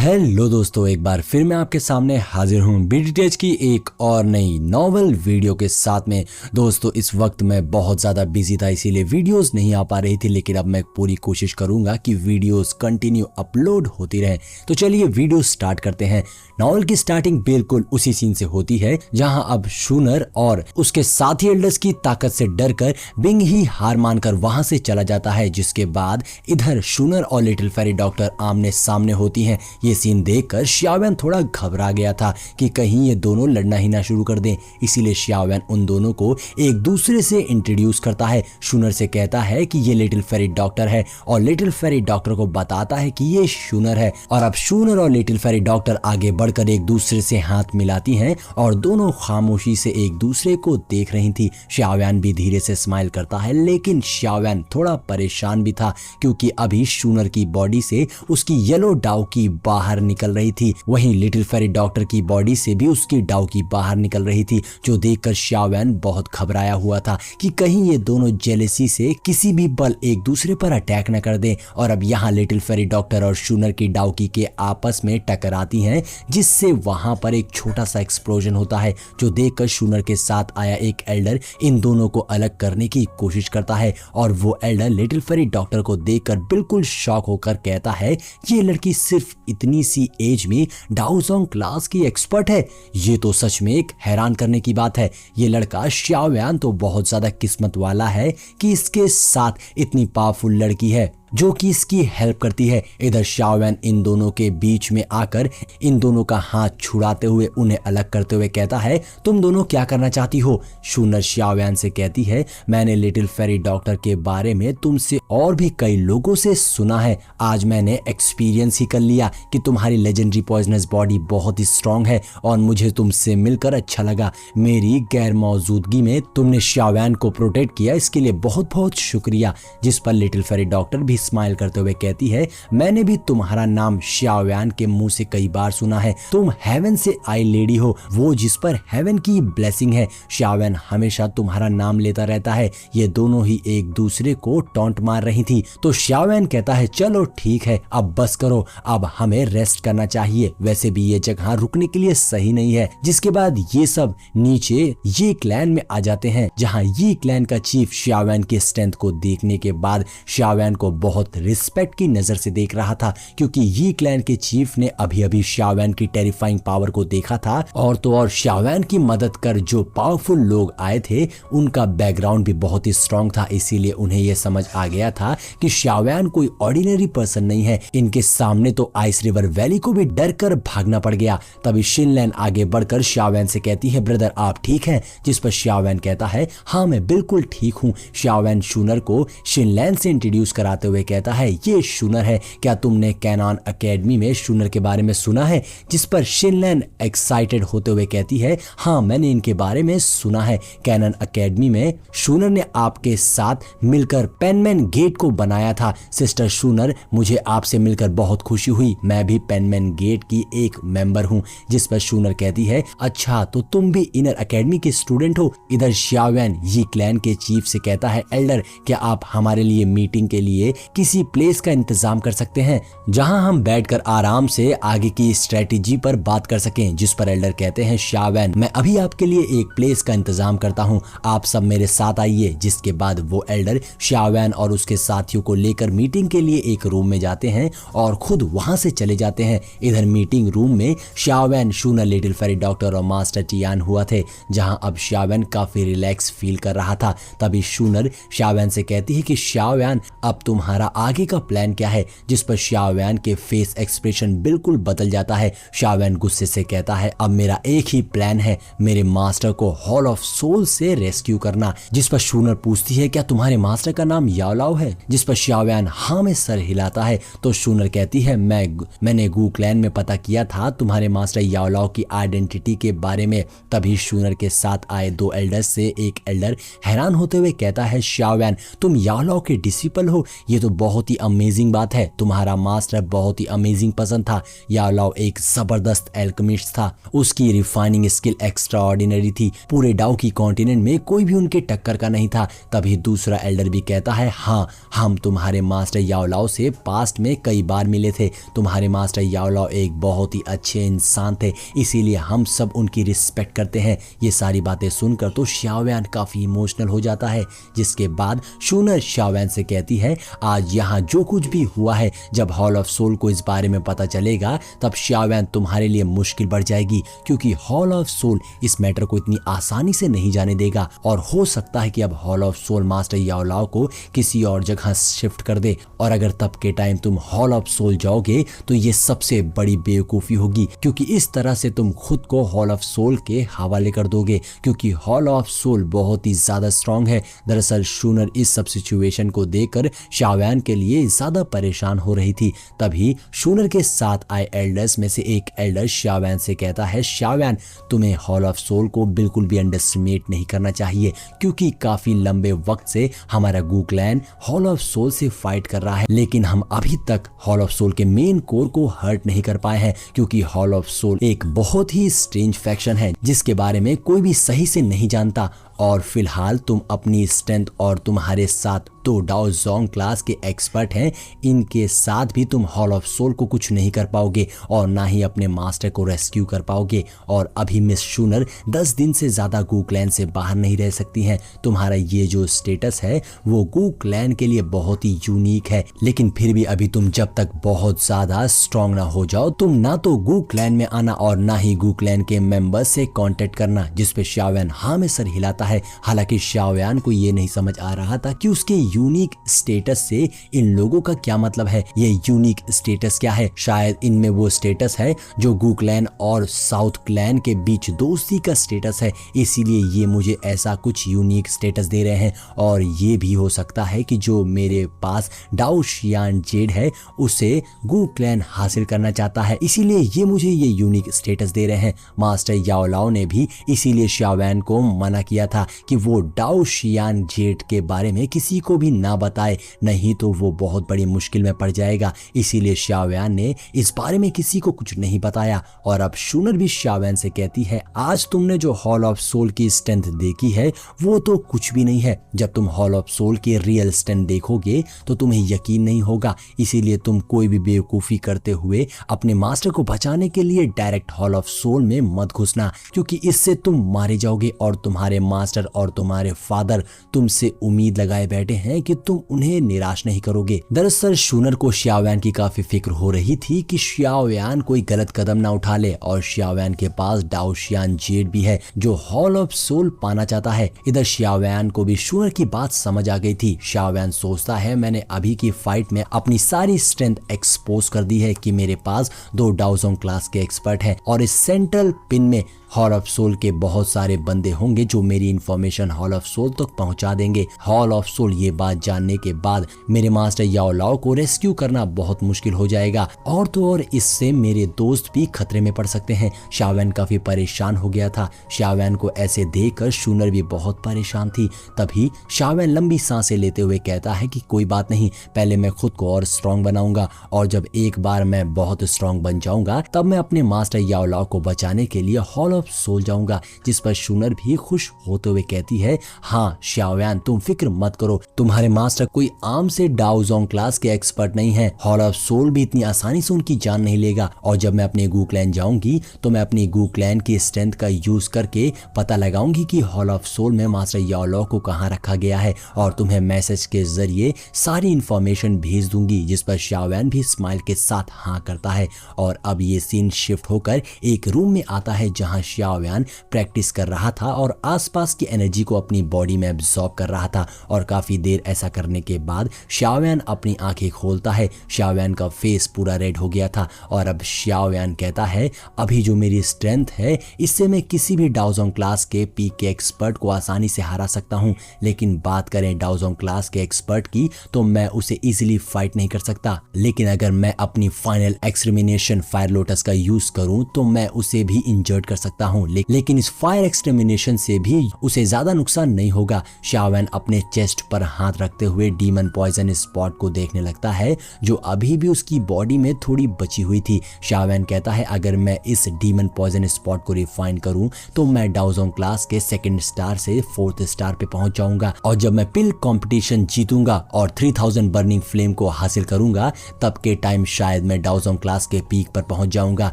Hello दोस्तों, एक बार फिर मैं आपके सामने हाजिर हूँ बीटीएच की एक और नई नॉवल वीडियो के साथ में। दोस्तों इस वक्त मैं बहुत ज़्यादा बिजी था, इसीलिए वीडियोस नहीं आ पा रही थी, लेकिन अब मैं पूरी कोशिश करूँगा कि वीडियोस कंटिन्यू अपलोड होती रहे। तो चलिए वीडियो स्टार्ट करते हैं। नॉवल की स्टार्टिंग बिल्कुल उसी सीन से होती है जहाँ अब शूनर और उसके साथी एल्डर्स की ताकत से डर कर बिंग ही हार मानकर वहाँ से चला जाता है। जिसके बाद इधर शूनर और लिटिल फेरी डॉक्टर आमने सामने होती हैं। ये सीन देखकर श्यावेन थोड़ा घबरा गया था कि कहीं ये दोनों लड़ना ही ना शुरू कर दें, इसीलिए श्यावेन उन दोनों को एक दूसरे से इंट्रोड्यूस करता है। शूनर से कहता है कि ये लिटिल फेरी डॉक्टर है और लिटिल फेरी डॉक्टर को बताता है कि ये शूनर है। और अब शूनर और लिटिल फेरी डॉक्टर आगे बढ़कर एक दूसरे से हाथ मिलाती हैं और दोनों खामोशी से एक दूसरे को देख रही थी। श्यावेन भी धीरे से स्माइल करता है, लेकिन श्यावेन थोड़ा परेशान भी था क्योंकि अभी शूनर की बॉडी से उसकी येलो डाउ की बाहर निकल रही थी, वहीं लिटिल फेरी डॉक्टर की बॉडी से भी उसकी डाउ की बाहर निकल रही थी, जो देखकर श्यावेन बहुत घबराया हुआ था कि कहीं ये दोनों जेलेसी से किसी भी पल एक दूसरे पर अटैक न कर दें। और अब यहाँ लिटिल फेरी डॉक्टर और शूनर की डाउकी के आपस में टकराती हैं, जिससे वहां पर एक छोटा सा एक्सप्लोजन होता है, जो देखकर शूनर के साथ आया एक एल्डर इन दोनों को अलग करने की कोशिश करता है। और वो एल्डर लिटिल फेरी डॉक्टर को देखकर बिल्कुल शॉक होकर कहता है, ये लड़की सिर्फ इतनी सी एज में डाउजोंग क्लास की एक्सपर्ट है। ये तो सच में एक हैरान करने की बात है। ये लड़का श्यावेन तो बहुत ज्यादा किस्मत वाला है कि इसके साथ इतनी पावरफुल लड़की है जो कि इसकी हेल्प करती है। इधर श्यावेन इन दोनों के बीच में आकर इन दोनों का हाथ छुड़ाते हुए उन्हें अलग करते हुए कहता है, तुम दोनों क्या करना चाहती हो? शूनर श्यावेन से कहती है, मैंने लिटिल फेरी डॉक्टर के बारे में तुमसे और भी कई लोगों से सुना है। आज मैंने एक्सपीरियंस ही कर लिया कि तुम्हारी लेजेंडरी पॉइजनस बॉडी बहुत ही स्ट्रांग है और मुझे तुमसे मिलकर अच्छा लगा। मेरी गैर मौजूदगी में तुमने श्यावेन को प्रोटेक्ट किया, इसके लिए बहुत बहुत शुक्रिया। जिस पर लिटिल फेरी डॉक्टर भी स्माइल करते हुए कहती है, मैंने भी तुम्हारा नाम श्यावेन के मुंह से कई बार सुना है। तुम हेवन से आई लेडी हो, वो जिस पर हेवन की ब्लेसिंग है। श्यावेन हमेशा तुम्हारा नाम लेता रहता है। ये दोनों ही एक दूसरे को टॉन्ट मार रही थी। तो श्यावेन कहता है, चलो ठीक है, अब बस करो, अब हमें रेस्ट करना चाहिए। वैसे भी ये जगह रुकने के लिए सही नहीं है। जिसके बाद ये सब नीचे ये क्लैन में आ जाते हैं, जहाँ ये क्लैन का चीफ श्यावेन की स्ट्रेंथ को देखने के बाद श्यावेन को बहुत रिस्पेक्ट की नजर से देख रहा था, क्योंकि ये क्लैन के चीफ ने अभी अभी श्यावेन की टेरिफाइंग पावर को देखा था। और तो और श्यावेन की मदद कर जो पावरफुल लोग आए थे उनका बैकग्राउंड भी बहुत ही स्ट्रांग था, इसीलिए उन्हें यह समझ आ गया था कि श्यावेन कोई ऑर्डिनरी पर्सन नहीं है। इनके सामने तो आइस रिवर वैली को भी डर कर भागना पड़ गया। तभी शिनलैन आगे बढ़कर श्यावेन से कहती है, ब्रदर आप ठीक हैं? जिस पर श्यावेन कहता है, हाँ मैं बिल्कुल ठीक हूँ। श्यावेन शूनर को शिनलैन से इंट्रोड्यूस कराते हुए कहता है, ये शूनर है, क्या तुमने कैनॉन एकेडमी में शूनर के बारे में सुना है? जिस पर शिनलैन एक्साइटेड होते हुए कहती है, हाँ मैंने इनके बारे में सुना है। कैनन एकेडमी में शूनर ने आपके साथ मिलकर पेनमैन गेट को बनाया था। सिस्टर शूनर, मुझे आपसे मिलकर बहुत खुशी हुई, मैं भी पेनमैन गेट की एक मेंबर हूँ। जिस पर शूनर कहती है, अच्छा तो तुम भी इनर एकेडमी के स्टूडेंट हो। इधर श्यावेन ये क्लैन के चीफ से कहता है, एल्डर क्या आप हमारे लिए मीटिंग के लिए किसी प्लेस का इंतजाम कर सकते हैं जहां हम बैठकर आराम से आगे की स्ट्रेटेजी पर बात कर सकें? जिस पर एल्डर कहते हैं, श्यावेन मैं अभी आपके लिए एक प्लेस का इंतजाम करता हूं, आप सब मेरे साथ आइए। जिसके बाद वो एल्डर श्यावेन और उसके साथियों को लेकर मीटिंग के लिए एक रूम में जाते हैं और खुद वहां से चले जाते हैं। इधर मीटिंग रूम में श्यावेन, शूनर, लिटिल फेरी डॉक्टर और मास्टर टियान हुआ थे, जहां अब श्यावेन काफी रिलैक्स फील कर रहा था। तभी शूनर श्यावेन से कहती है कि श्यावेन अब तुम्हारा आगे का प्लान क्या है? जिस पर श्यावेन के फेस एक्सप्रेशन बिल्कुल बदल जाता है। श्यावेन गुस्से से कहता है, अब मेरा एक ही प्लान है, मेरे मास्टर को हॉल ऑफ सोल से रेस्क्यू करना। जिस पर शूनर पूछती है, क्या तुम्हारे मास्टर का नाम याओलाओ है? जिस पर श्यावेन हाँ में सर हिलाता है। तो शूनर कहती है, मैंने गू क्लैन में पता किया था तुम्हारे मास्टर याओलाओ की आइडेंटिटी के बारे में। तभी शूनर के साथ आए दो एल्डर्स से एक एल्डर हैरान होते हुए कहता है, श्यावेन तुम याओलाओ के डिसिपल हो? ये तो बहुत ही अमेजिंग बात है, तुम्हारा मास्टर बहुत ही अमेजिंग पसंद था। याओ लाओ एक जबरदस्त एल्केमिस्ट था, उसकी रिफाइनिंग स्किल एक्स्ट्रा ऑर्डिनरी थी, पूरे डाउ की कॉन्टिनेंट में कोई भी उनके टक्कर का नहीं था। तभी दूसरा एल्डर भी कहता है, हाँ हम तुम्हारे मास्टर याओ लाओ से पास्ट में कई बार मिले थे, तुम्हारे मास्टर याओ लाओ एक बहुत ही अच्छे इंसान थे, इसीलिए हम सब उनकी रिस्पेक्ट करते हैं। ये सारी बातें सुनकर तो शाओवैन काफी इमोशनल हो जाता है, जिसके बाद शूनर शाओवैन से कहती है, आज यहाँ जो कुछ भी हुआ है, जब हॉल ऑफ सोल को इस बारे में पता चलेगा तब शाओवैन तुम्हारे लिए मुश्किल बढ़ जाएगी, क्योंकि हॉल ऑफ सोल इस मैटर को इतनी आसानी से नहीं जाने देगा और हो सकता है कि अब हॉल ऑफ सोल मास्टर याओ लाओ को किसी और जगह शिफ्ट कर दे। और अगर तब के टाइम तुम हॉल ऑफ सोल जाओगे तो ये सबसे बड़ी बेवकूफी होगी, क्योंकि इस तरह से तुम खुद को हॉल ऑफ सोल के हवाले कर दोगे, क्योंकि हॉल ऑफ सोल बहुत ही ज्यादा स्ट्रांग है। दरअसल शूनर इस सब सिचुएशन को देखकर शाओवैन के लिए ज्यादा परेशान हो रही थी। तभी शूनर के साथ आए एल्डर्स में से एक एल्डर शाओवैन से कहता है, शाओवैन तुम्हें हॉल ऑफ सोल को बिल्कुल भी अंडरएस्टिमेट नहीं करना चाहिए, क्योंकि काफी लंबे वक्त से हमारा गू क्लैन हॉल ऑफ सोल से फाइट कर रहा है, लेकिन हम अभी तक हॉल ऑफ सोल के मेन कोर को हर्ट नहीं कर पाए हैं, क्योंकि हॉल ऑफ सोल एक बहुत ही स्ट्रेंज फैक्शन है जिसके बारे में कोई भी सही से नहीं जानता। और फिलहाल तुम अपनी स्ट्रेंथ और तुम्हारे साथ तो डाओ जोंग क्लास के एक्सपर्ट हैं, इनके साथ भी तुम हॉल ऑफ सोल को कुछ नहीं कर पाओगे और ना ही अपने मास्टर को रेस्क्यू कर पाओगे। और अभी मिस शूनर 10 दिन से ज्यादा गू क्लैन से बाहर नहीं रह सकती हैं। तुम्हारा ये जो स्टेटस है वो गू क्लैन के लिए बहुत ही यूनिक है, लेकिन फिर भी अभी तुम जब तक बहुत ज्यादा स्ट्रॉन्ग ना हो जाओ, तुम ना तो गू क्लैन में आना और ना ही गू क्लैन के मेंबर्स से कांटेक्ट करना। जिसपे शाओवैन हाँ में सर हिलाता है। हालांकि शाओवैन को ये नहीं समझ आ रहा था कि उसके यूनिक स्टेटस से इन लोगों का क्या मतलब है। ये यूनिक स्टेटस क्या है? शायद इनमें वो स्टेटस है जो गू क्लैन और साउथ क्लैन के बीच दोस्ती का स्टेटस है, इसीलिए ये मुझे ऐसा कुछ यूनिक स्टेटस दे रहे हैं। और ये भी हो सकता है कि जो मेरे पास डाओ शियान जेड है उसे गू क्लैन हासिल करना चाहता है, इसीलिए ये मुझे ये यूनिक स्टेटस दे रहे हैं। मास्टर याओ लाओ ने भी इसीलिए शाओवैन को मना किया था कि वो डाओ शियान जेड के बारे में किसी को भी ना बताए, नहीं तो वो बहुत बड़ी मुश्किल में पड़ जाएगा। इसीलिए शाओवैन ने इस बारे में किसी को कुछ नहीं बताया। और अब शूनर भी शाओवैन से कहती है, आज तुमने जो हॉल ऑफ सोल की स्ट्रेंथ देखी है वो तो कुछ भी नहीं है। जब तुम हॉल ऑफ सोल की रियल स्ट्रेंथ देखोगे तो तुम्हें यकीन नहीं होगा, इसीलिए तुम कोई भी बेवकूफी करते हुए अपने मास्टर को बचाने के लिए डायरेक्ट हॉल ऑफ सोल में मत घुसना, क्योंकि इससे तुम मारे जाओगे और तुम्हारे मास्टर और तुम्हारे फादर तुमसे उम्मीद लगाए बैठे हैं कि तुम उन्हें निराश नहीं करोगे। दरअसल शूनर को शाओवैन की काफी फिक्र हो रही थी कि शाओवैन कोई गलत कदम ना उठा ले, और शाओवैन के पास डाओ शियान जेड भी है जो हॉल ऑफ सोल पाना चाहता है। इधर शाओवैन को भी शूनर की बात समझ आ गई थी। शाओवैन सोचता है, मैंने अभी की फाइट में अपनी सारी स्ट्रेंथ एक्सपोज कर दी है कि मेरे पास 2 डाओ जोंग क्लास के एक्सपर्ट हैं, और इस सेंट्रल पिन में हॉल ऑफ सोल के बहुत सारे बंदे होंगे जो मेरी इंफॉर्मेशन हॉल ऑफ सोल तक पहुंचा देंगे। हॉल ऑफ सोल ये बात जानने के बाद मेरे मास्टर याओ लाओ को रेस्क्यू करना बहुत मुश्किल हो जाएगा, और तो और इससे मेरे दोस्त भी खतरे में पड़ सकते हैं। शाओवैन काफी परेशान हो गया था। शाओवैन को ऐसे देखकर शूनर भी बहुत परेशान थी। तभी शाओवैन लंबी सांसें लेते हुए कहता है कि कोई बात नहीं, पहले मैं खुद को और स्ट्रॉन्ग बनाऊंगा, और जब एक बार मैं बहुत स्ट्रॉन्ग बन जाऊंगा तब मैं अपने मास्टर याओ लाओ को बचाने के लिए हॉल सोल जाऊंगा। जिस पर शूनर भी खुश होते हुए कहती है, हाँ शाओवैन तुम फिक्र मत करो, तुम्हारे मास्टर कोई आम से डाओ जोंग क्लास के एक्सपर्ट नहीं है, हॉल ऑफ सोल भी इतनी आसानी से उनकी जान नहीं लेगा। और जब मैं अपने गू क्लैन जाऊंगी तो मैं अपनी गू क्लैन की स्ट्रेंथ का यूज करके पता लगाऊंगी कि हॉल ऑफ सोल में मास्टर याओ लाओ को कहाँ रखा गया है, और तुम्हें मैसेज के जरिए सारी इंफॉर्मेशन भेज दूंगी। जिस पर शाओवैन भी स्माइल के साथ हाँ करता है। और अब ये सीन शिफ्ट होकर एक रूम में आता है जहाँ शाओवैन प्रैक्टिस कर रहा था और आसपास की एनर्जी को अपनी बॉडी में एब्जॉर्ब कर रहा था। और काफी देर ऐसा करने के बाद शाओवैन अपनी आंखें खोलता है। शाओवैन का फेस पूरा रेड हो गया था, और अब शाओवैन कहता है, अभी जो मेरी स्ट्रेंथ है इससे मैं किसी भी डाओ जोंग क्लास के पीक के एक्सपर्ट को आसानी से हरा सकता हूं, लेकिन बात करें डाओ जोंग क्लास के एक्सपर्ट की तो मैं उसे इजीली फाइट नहीं कर सकता। लेकिन अगर मैं अपनी फाइनल एक्सटरमिनेशन फायर लोटस का यूज करूं तो मैं उसे भी इंजर्ड कर सकता सकता हूँ, लेकिन इस फायर एक्सटर्मिनेशन से भी उसे ज्यादा नुकसान नहीं होगा। शाओवैन अपने चेस्ट पर हाथ रखते हुए डीमन पॉइजन स्पॉट को देखने लगता है जो अभी भी उसकी बॉडी में थोड़ी बची हुई थी। शाओवैन कहता है अगर मैं इस डीमन पॉइजन स्पॉट को रिफाइन करूं तो मैं डाओजोंग क्लास के 2nd स्टार से 4th स्टार पे पहुंच जाऊंगा, और जब मैं पिल कंपटीशन जीतूंगा और 3000 बर्निंग फ्लेम को हासिल करूंगा तब के टाइम शायद मैं डाओजोंग क्लास के पीक पर पहुंच जाऊंगा,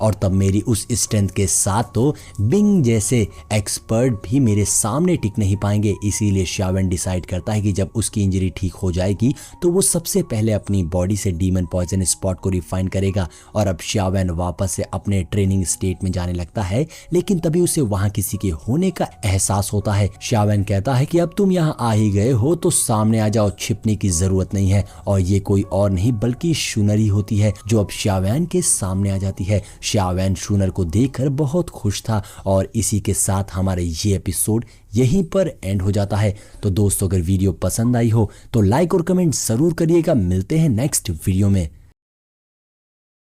और तब मेरी उस स्ट्रेंथ के साथ तो बिंग जैसे एक्सपर्ट भी मेरे सामने टिक नहीं पाएंगे। इसीलिए शाओवैन डिसाइड करता है कि जब उसकी इंजरी ठीक हो जाएगी तो वो सबसे पहले अपनी बॉडी से डीमन पॉइजन स्पॉट को रिफाइन करेगा। और अब शाओवैन वापस से अपने ट्रेनिंग स्टेट में जाने लगता है, लेकिन तभी उसे वहां किसी के होने का एहसास होता है। शाओवैन कहता है कि अब तुम यहाँ आ ही गए हो तो सामने आ जाओ, छिपने की जरूरत नहीं है। और ये कोई और नहीं बल्कि शूनरी होती है जो अब शाओवैन के सामने आ जाती है। शाओवैन शूनर को देखकर बहुत खुश था, और इसी के साथ हमारे ये एपिसोड यहीं पर एंड हो जाता है। तो दोस्तों अगर वीडियो पसंद आई हो तो लाइक और कमेंट जरूर करिएगा। मिलते हैं नेक्स्ट वीडियो में।